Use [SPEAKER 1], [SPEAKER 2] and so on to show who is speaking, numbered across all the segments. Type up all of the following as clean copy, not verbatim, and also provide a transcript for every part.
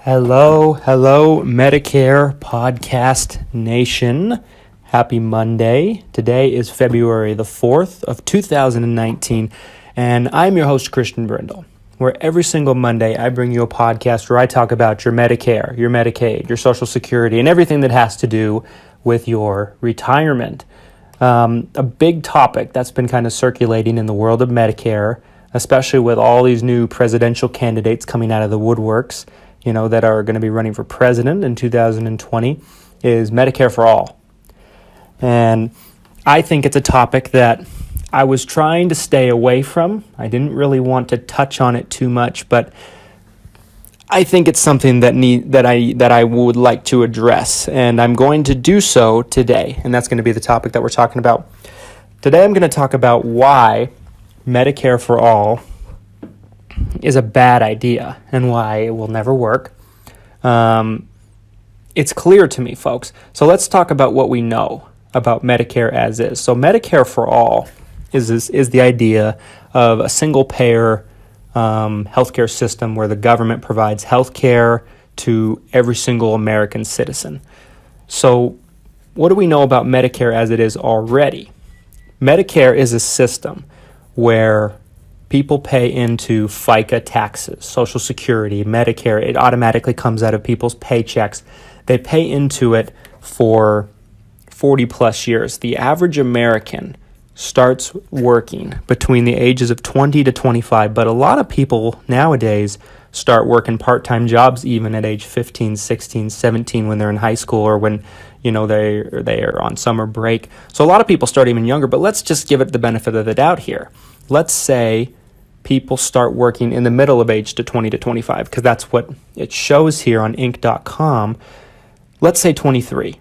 [SPEAKER 1] Hello, Medicare Podcast Nation. Happy Monday. Today is February the 4th of 2019, and I'm your host, Christian Brindle, where every single Monday I bring you a podcast where I talk about your Medicare, your Medicaid, your Social Security, and everything that has to do with your retirement. A big topic that's been kind of circulating in the world of Medicare, especially with all these new presidential candidates coming out of the woodworks, that are going to be running for president in 2020, is Medicare For All. And I think it's a topic that I was trying to stay away from. I didn't really want to touch on it too much, but I think it's something that I would like to address, and I'm going to do so today. And that's going to be the topic that we're talking about. Today I'm going to talk about why Medicare For All is a bad idea and why it will never work. It's clear to me, folks. So let's talk about what we know about Medicare as is. So Medicare For All is the idea of a single payer healthcare system where the government provides healthcare to every single American citizen. So what do we know about Medicare as it is already? Medicare is a system where people pay into FICA taxes, Social Security, Medicare. It automatically comes out of people's paychecks. They pay into it for 40 plus years. The average American starts working between the ages of 20 to 25, but a lot of people nowadays start working part-time jobs even at age 15, 16, 17 when they're in high school or when they are on summer break. So a lot of people start even younger, but let's just give it the benefit of the doubt here. Let's say people start working in the middle of age to 20 to 25, because that's what it shows here on Inc.com. Let's say 23.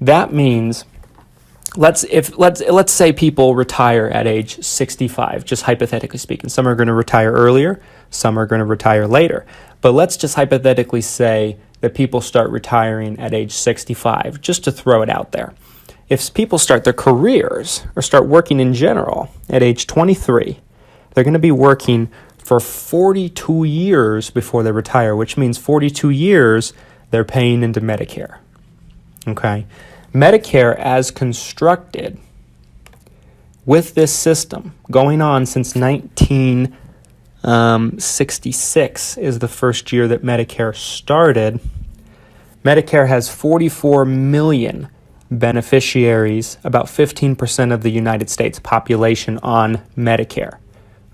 [SPEAKER 1] That means let's say people retire at age 65, just hypothetically speaking. Some are going to retire earlier, some are going to retire later. But let's just hypothetically say that people start retiring at age 65, just to throw it out there. If people start their careers or start working in general at age 23, they're going to be working for 42 years before they retire, which means 42 years they're paying into Medicare. Okay? Medicare as constructed with this system going on since 1966 is the first year that Medicare started. Medicare has 44 million beneficiaries, about 15% of the United States population on Medicare.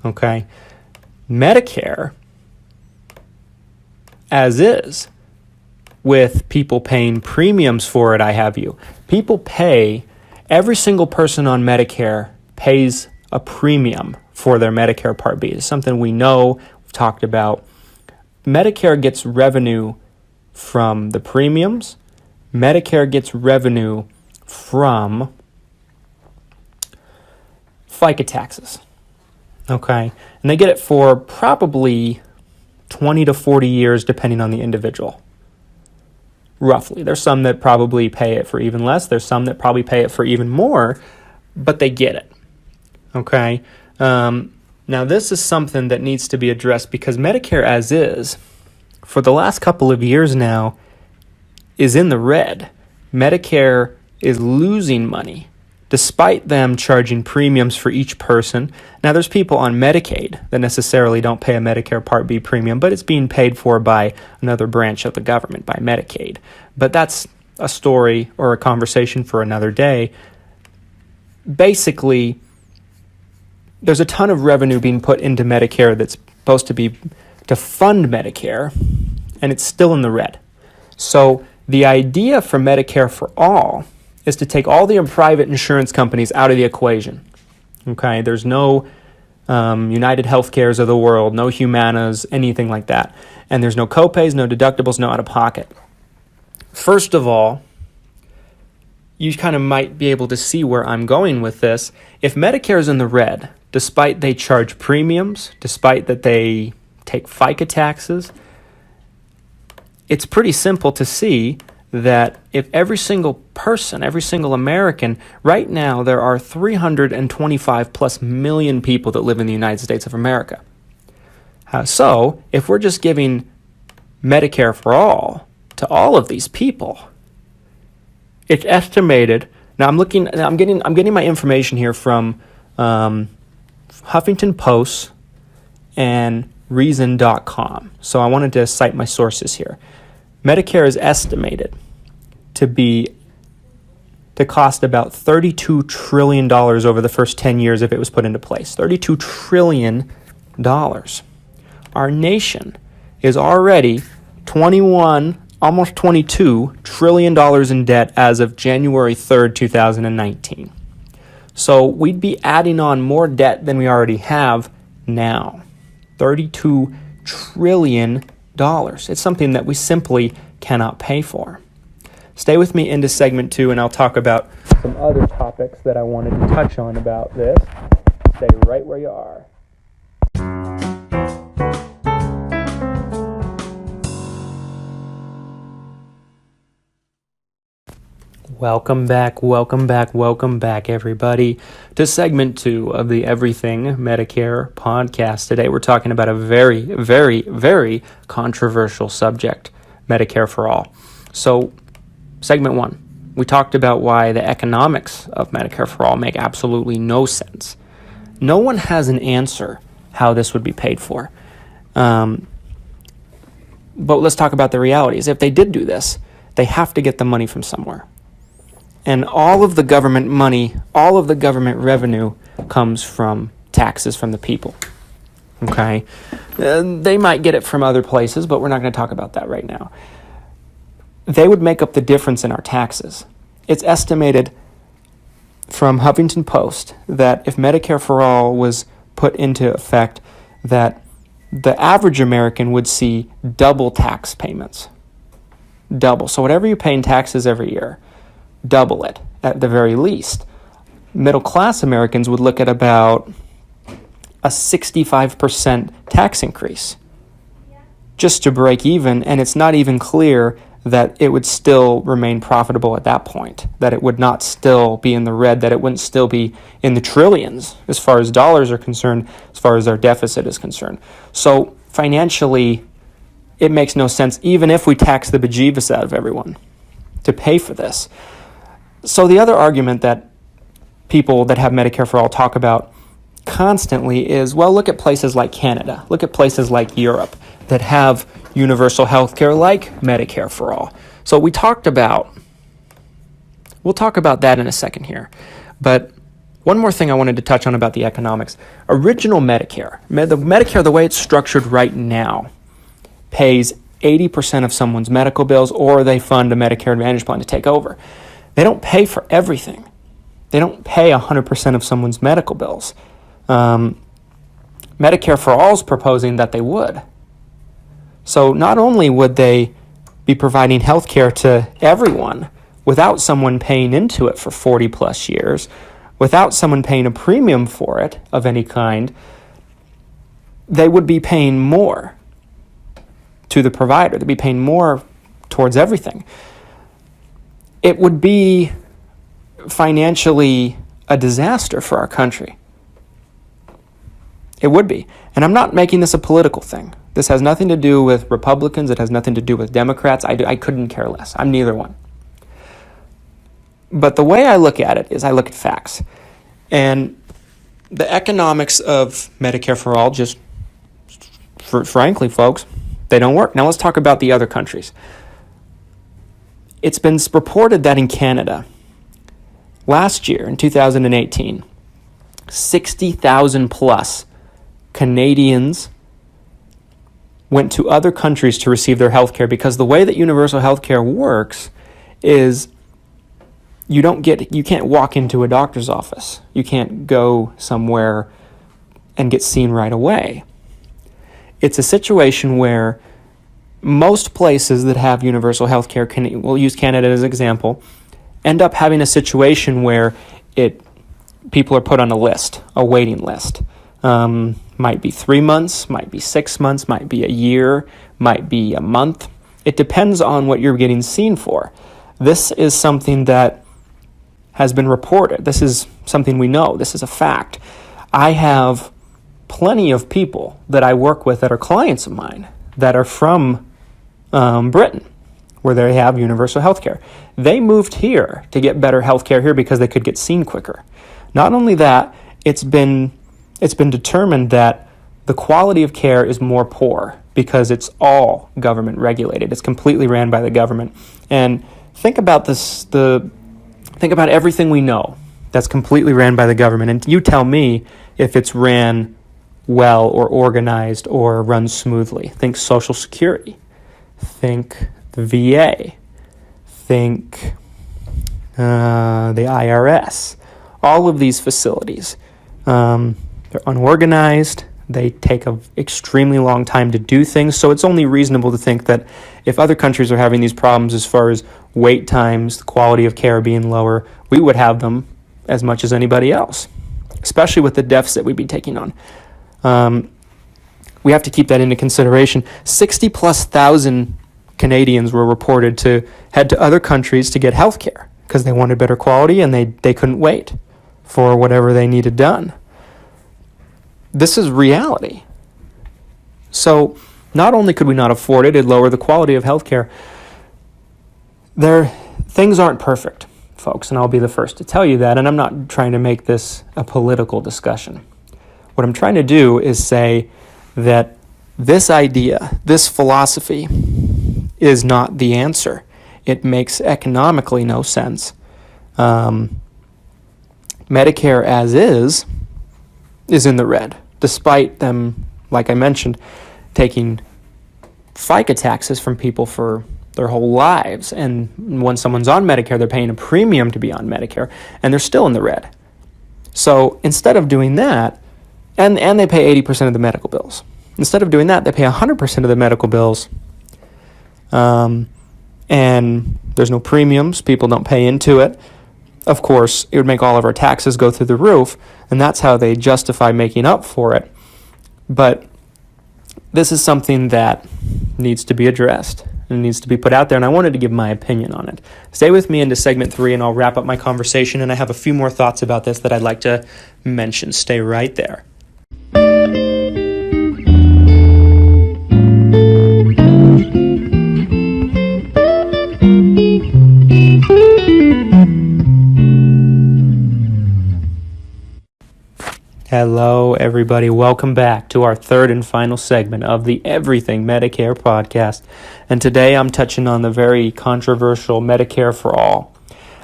[SPEAKER 1] Okay? Medicare, as is, with people paying premiums for it, every single person on Medicare pays a premium for their Medicare Part B. It's something we know, we've talked about. Medicare gets revenue from the premiums. Medicare gets revenue from FICA taxes. Okay? And they get it for probably 20 to 40 years, depending on the individual. Roughly. There's some that probably pay it for even less. There's some that probably pay it for even more, but they get it. Okay? Now, this is something that needs to be addressed because Medicare as is, for the last couple of years now, is in the red. Medicare is losing money, despite them charging premiums for each person. Now, there's people on Medicaid that necessarily don't pay a Medicare Part B premium, but it's being paid for by another branch of the government, by Medicaid. But that's a story or a conversation for another day. Basically, there's a ton of revenue being put into Medicare that's supposed to be to fund Medicare, and it's still in the red. So the idea for Medicare For All is to take all the private insurance companies out of the equation. Okay, there's no United Healthcares of the world, no Humanas, anything like that. And there's no copays, no deductibles, no out-of-pocket. First of all, you kind of might be able to see where I'm going with this. If Medicare is in the red, despite they charge premiums, despite that they take FICA taxes, it's pretty simple to see that if every single person, every single American, right now there are 325 plus million people that live in the United States of America. So if we're just giving Medicare for All to all of these people, it's estimated. Now I'm getting my information here from Huffington Post and Reason.com. So I wanted to cite my sources here. Medicare is estimated to cost about $32 trillion over the first 10 years if it was put into place. $32 trillion. Our nation is already almost $22 trillion in debt as of January 3rd, 2019. So we'd be adding on more debt than we already have now. $32 trillion. It's something that we simply cannot pay for. Stay with me into segment 2, and I'll talk about some other topics that I wanted to touch on about this. Stay right where you are. Welcome back, everybody, to segment 2 of the Everything Medicare Podcast. Today we're talking about a very, very, very controversial subject, Medicare for All. So, segment 1, we talked about why the economics of Medicare for All make absolutely no sense. No one has an answer how this would be paid for. But let's talk about the realities. If they did do this, they have to get the money from somewhere. And all of the government money, all of the government revenue comes from taxes from the people. Okay? They might get it from other places, but we're not going to talk about that right now. They would make up the difference in our taxes. It's estimated from Huffington Post that if Medicare for All was put into effect, that the average American would see double tax payments. Double. So whatever you pay in taxes every year, double it at the very least. Middle-class Americans would look at about a 65% tax increase just to break even, and it's not even clear that it would still remain profitable at that point, that it would not still be in the red, that it wouldn't still be in the trillions as far as dollars are concerned, as far as our deficit is concerned. So financially, it makes no sense, even if we tax the bejeebus out of everyone to pay for this. So the other argument that people that have Medicare for All talk about constantly is, well, look at places like Canada, look at places like Europe that have universal health care like Medicare for All. So we'll talk about that in a second here. But one more thing I wanted to touch on about the economics. Original Medicare, the way it's structured right now, pays 80% of someone's medical bills, or they fund a Medicare Advantage plan to take over. They don't pay for everything. They don't pay 100% of someone's medical bills. Medicare for All is proposing that they would. So not only would they be providing health care to everyone without someone paying into it for 40 plus years, without someone paying a premium for it of any kind, they would be paying more to the provider. They'd be paying more towards everything. It would be financially a disaster for our country. It would be. And I'm not making this a political thing. This has nothing to do with Republicans. It has nothing to do with Democrats. I couldn't care less. I'm neither one. But the way I look at it is I look at facts. And the economics of Medicare for All, just frankly, folks, they don't work. Now let's talk about the other countries. It's been reported that in Canada, last year, in 2018, 60,000 plus Canadians went to other countries to receive their health care, because the way that universal health care works is you can't walk into a doctor's office. You can't go somewhere and get seen right away. It's a situation where most places that have universal health care, we'll use Canada as an example, end up having a situation where people are put on a waiting list. Might be 3 months, might be 6 months, might be a year, might be a month. It depends on what you're getting seen for. This is something that has been reported. This is something we know. This is a fact. I have plenty of people that I work with that are clients of mine that are from Britain, where they have universal health care. They moved here to get better health care here because they could get seen quicker. Not only that, it's been determined that the quality of care is more poor because it's all government regulated. It's completely ran by the government. And think about this, think about everything we know that's completely ran by the government. And you tell me if it's ran well or organized or run smoothly. Think Social Security. Think the VA. Think the IRS. All of these facilities. They're unorganized. They take an extremely long time to do things. So it's only reasonable to think that if other countries are having these problems as far as wait times, the quality of care being lower, we would have them as much as anybody else, especially with the deficit we'd be taking on. We have to keep that into consideration. 60,000+ Canadians were reported to head to other countries to get health care because they wanted better quality and they couldn't wait for whatever they needed done. This is reality. So not only could we not afford it, it'd lower the quality of healthcare. Things aren't perfect, folks, and I'll be the first to tell you that, and I'm not trying to make this a political discussion. What I'm trying to do is say that this idea, this philosophy, is not the answer. It makes economically no sense. Medicare as is in the red, despite them, like I mentioned, taking FICA taxes from people for their whole lives. And when someone's on Medicare, they're paying a premium to be on Medicare, and they're still in the red. So instead of doing that, and they pay 80% of the medical bills. Instead of doing that, they pay 100% of the medical bills, and there's no premiums. People don't pay into it. Of course, it would make all of our taxes go through the roof, and that's how they justify making up for it. But this is something that needs to be addressed and needs to be put out there, and I wanted to give my opinion on it. Stay with me into segment 3, and I'll wrap up my conversation, and I have a few more thoughts about this that I'd like to mention. Stay right there. Hello, everybody. Welcome back to our third and final segment of the Everything Medicare Podcast. And today I'm touching on the very controversial Medicare For All.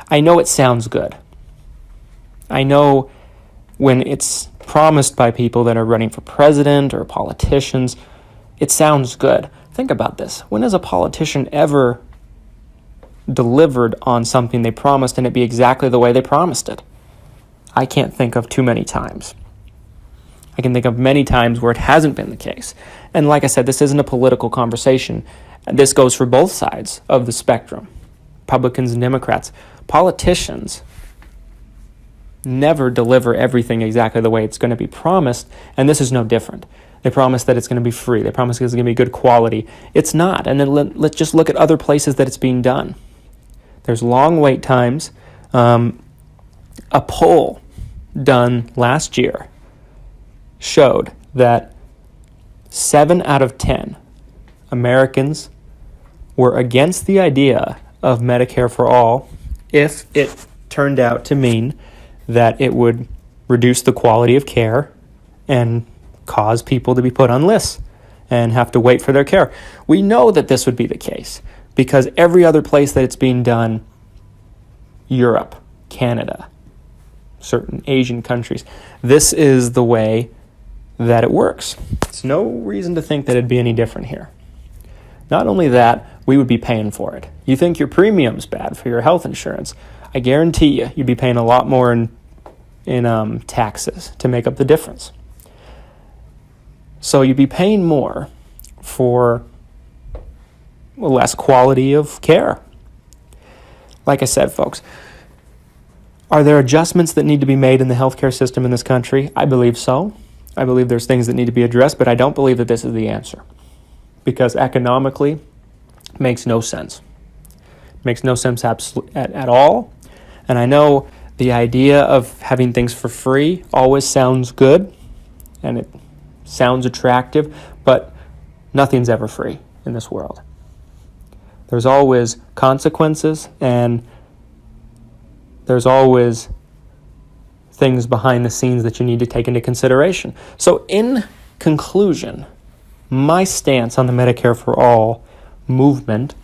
[SPEAKER 1] I know it sounds good. I know when it's promised by people that are running for president or politicians, it sounds good. Think about this. When has a politician ever delivered on something they promised and it be exactly the way they promised it? I can't think of too many times. I can think of many times where it hasn't been the case. And like I said, this isn't a political conversation. This goes for both sides of the spectrum, Republicans and Democrats. Politicians never deliver everything exactly the way it's going to be promised, and this is no different. They promise that it's going to be free. They promise it's going to be good quality. It's not. And then let's just look at other places that it's being done. There's long wait times. A poll done last year showed that 7 out of 10 Americans were against the idea of Medicare for All if it turned out to mean that it would reduce the quality of care and cause people to be put on lists and have to wait for their care. We know that this would be the case because every other place that it's being done, Europe, Canada, certain Asian countries, this is the way that it works. It's no reason to think that it'd be any different here. Not only that, we would be paying for it. You think your premium's bad for your health insurance, I guarantee you'd be paying a lot more in taxes to make up the difference. So you'd be paying more for less quality of care. Like I said, folks, are there adjustments that need to be made in the healthcare system in this country? I believe so. I believe there's things that need to be addressed, but I don't believe that this is the answer. Because economically, it makes no sense. It makes no sense at all. And I know the idea of having things for free always sounds good, and it sounds attractive, but nothing's ever free in this world. There's always consequences, and there's always things behind the scenes that you need to take into consideration. So in conclusion, my stance on the Medicare for All movement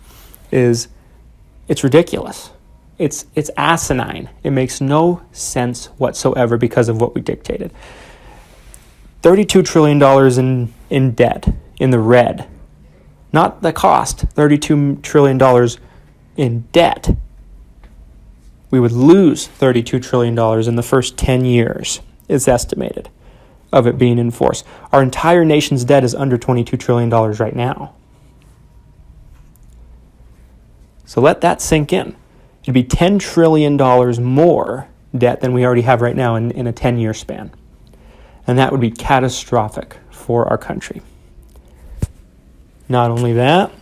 [SPEAKER 1] is it's ridiculous. It's asinine. It makes no sense whatsoever because of what we dictated. $32 trillion in debt, in the red. Not the cost, $32 trillion in debt. We would lose $32 trillion in the first 10 years, is estimated, of it being in force. Our entire nation's debt is under $22 trillion right now. So let that sink in. It'd be $10 trillion more debt than we already have right now in a 10-year span. And that would be catastrophic for our country. Not only that,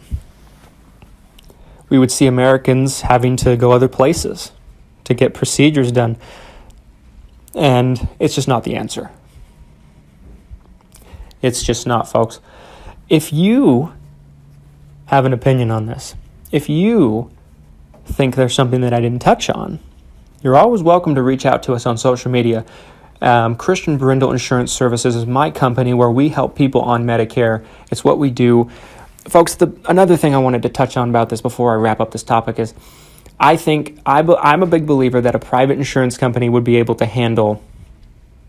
[SPEAKER 1] we would see Americans having to go other places to get procedures done. And it's just not the answer. It's just not, folks. If you have an opinion on this, if you think there's something that I didn't touch on, you're always welcome to reach out to us on social media. Christian Brindle Insurance Services is my company where we help people on Medicare. It's what we do. Folks, another thing I wanted to touch on about this before I wrap up this topic is I'm a big believer that a private insurance company would be able to handle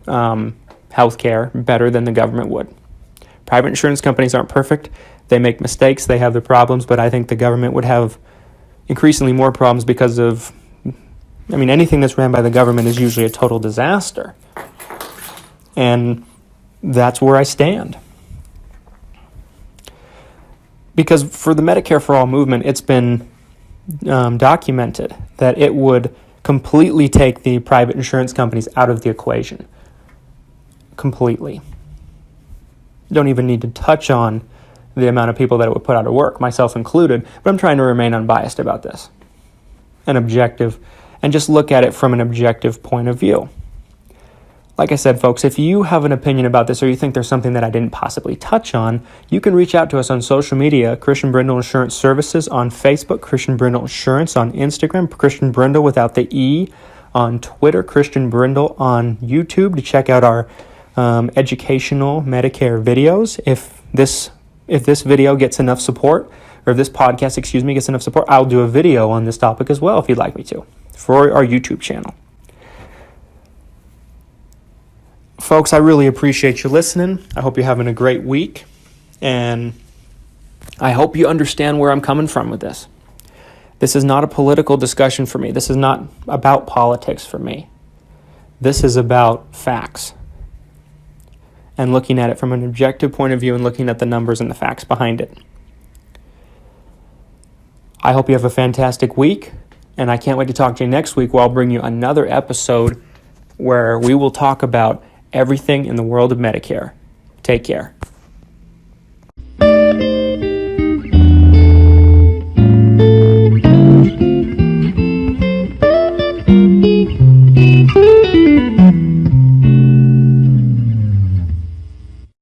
[SPEAKER 1] healthcare better than the government would. Private insurance companies aren't perfect. They make mistakes. They have their problems, but I think the government would have increasingly more problems because of, anything that's ran by the government is usually a total disaster. And that's where I stand. Because for the Medicare for All movement, it's been documented that it would completely take the private insurance companies out of the equation. Completely. Don't even need to touch on the amount of people that it would put out of work, myself included, but I'm trying to remain unbiased about this and objective, and just look at it from an objective point of view. Like I said, folks, if you have an opinion about this or you think there's something that I didn't possibly touch on, you can reach out to us on social media, Christian Brindle Insurance Services on Facebook, Christian Brindle Insurance on Instagram, Christian Brindle without the E on Twitter, Christian Brindle on YouTube to check out our educational Medicare videos. If this video gets enough support, or if this podcast, gets enough support, I'll do a video on this topic as well if you'd like me to, for our YouTube channel. Folks, I really appreciate you listening. I hope you're having a great week, and I hope you understand where I'm coming from with this. This is not a political discussion for me. This is not about politics for me. This is about facts and looking at it from an objective point of view and looking at the numbers and the facts behind it. I hope you have a fantastic week, and I can't wait to talk to you next week where I'll bring you another episode where we will talk about everything in the world of Medicare. Take care.